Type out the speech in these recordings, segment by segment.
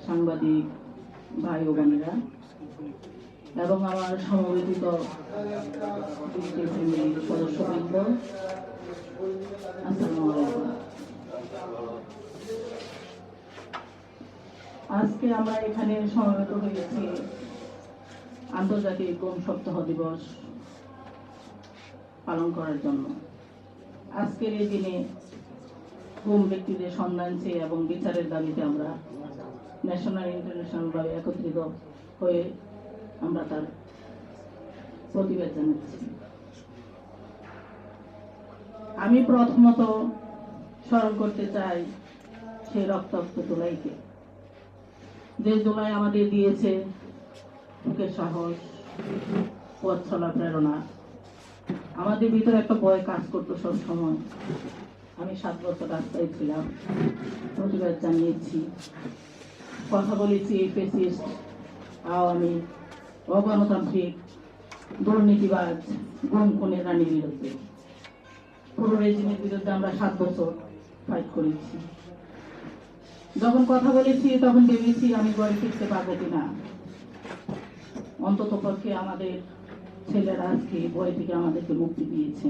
সাংবাদিক ভাই ও বোনেরা এবং আমার সমবেত সদস্যবৃন্দ, আসসালামু আলাইকুম। আজকে আমরা এখানে সমবেত হয়েছি আন্তর্জাতিক গুম সপ্তাহ দিবস পালন করার জন্য। আজকের এই দিনে গুম ব্যক্তিদের সন্ধান চেয়ে এবং বিচারের দাবিতে আমরা ন্যাশনাল ইন্টারন্যাশনাল ভাবে একত্রিত হয়ে আমরা তার প্রতিবাদ জানাচ্ছি। আমি প্রথমত স্মরণ করতে চাই সেই রক্তাক্ত জুলাইকে, যে জুলাই আমাদের দিয়েছে বুকের সাহস, পথ চলা প্রেরণা। আমাদের ভিতরে একটা ভয় কাজ করতো সব সময়। আমি 7 বছর রাস্তায় ছিলাম, প্রতিবাদ জানিয়েছি, কথা বলেছি এই ফ্যাসিস্ট, আওয়ামী, অগণতান্ত্রিক, দুর্নীতিবাজ, গুম খুনের রানীর বিরুদ্ধে। পুরো রেজিমের বিরুদ্ধে আমরা 7 বছর ফাইট করেছি। যখন কথা বলেছি তখন ভেবেছি আমি ঘরে ফিরতে পারবো কিনা। অন্তত পক্ষে আমাদের ছেলেরা আজকে ভয় থেকে আমাদেরকে মুক্তি দিয়েছে।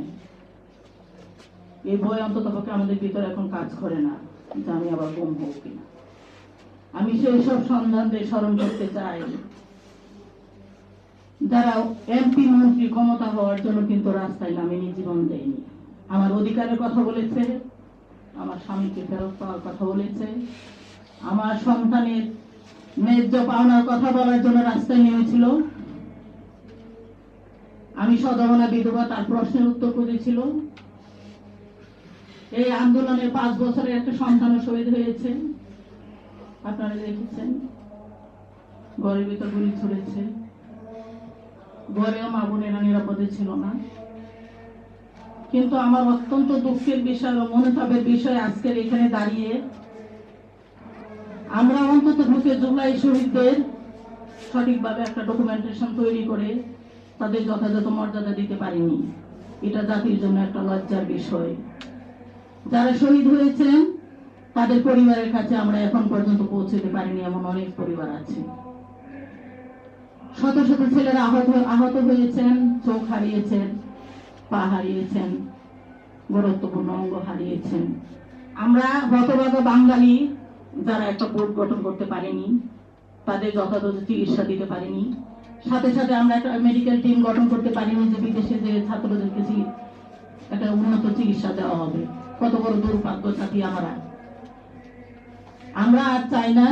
এই ভয় অন্তত পক্ষে আমাদের ভিতরে এখন কাজ করে না যে আমি আবার গুম হব কিনা। আমি সেই সব সন্ধানদের স্মরণ করতে চাই যারা এমপি মন্ত্রী ক্ষমতা হওয়ার জন্য কিন্তু রাস্তায় নামেনি, জীবন দেয়নি। আমার অধিকারের কথা বলেছে, আমার স্বামীকে ফেরত পাওয়ার কথা বলেছে, আমার সন্তানের ন্যায্য পাওনার কথা বলার জন্য রাস্তায় নেমেছিল। আমি সদমনা বিধবা, তার প্রশ্নের উত্তর করেছিল। এই আন্দোলনে 5 বছরের একটা সন্তান শহীদ হয়েছে, আপনারা দেখেছেন। ঘরের ভিতর গুলি ছুড়েছে, ঘরেও মা বোনেরা নিরাপদে ছিল না। কিন্তু আমার অত্যন্ত দুঃখের বিষয় ও মনোতাপের বিষয়, আজকের এখানে দাঁড়িয়ে আমরা অন্তত ঢুকে জুলাই শহীদদের সঠিকভাবে একটা ডকুমেন্টেশন তৈরি করে তাদের যথাযথ মর্যাদা দিতে পারিনি। এটা জাতির জন্য একটা লজ্জার বিষয়। যারা শহীদ হয়েছেন তাদের পরিবারের কাছে আমরা এখন পর্যন্ত পৌঁছতে পারিনি, এমন অনেক পরিবার আছে। শত শত ছেলেরা আহত হয়েছেন, চোখ হারিয়েছেন, পা হারিয়েছেন, গুরুত্বপূর্ণ অঙ্গ হারিয়েছেন। আমরা হতভাগা বাঙালি যারা একটা বোর্ড গঠন করতে পারিনি, তাদের যথাযথ চিকিৎসা দিতে পারিনি। সাথে সাথে আমরা একটা মেডিকেল টিম গঠন করতে পারিনি যে বিদেশে যে ছাত্রদেরকে একটা উন্নত চিকিৎসা দেওয়া হবে। কত বড় দুর্ভাগ্য জাতি আমরা। আর চাই না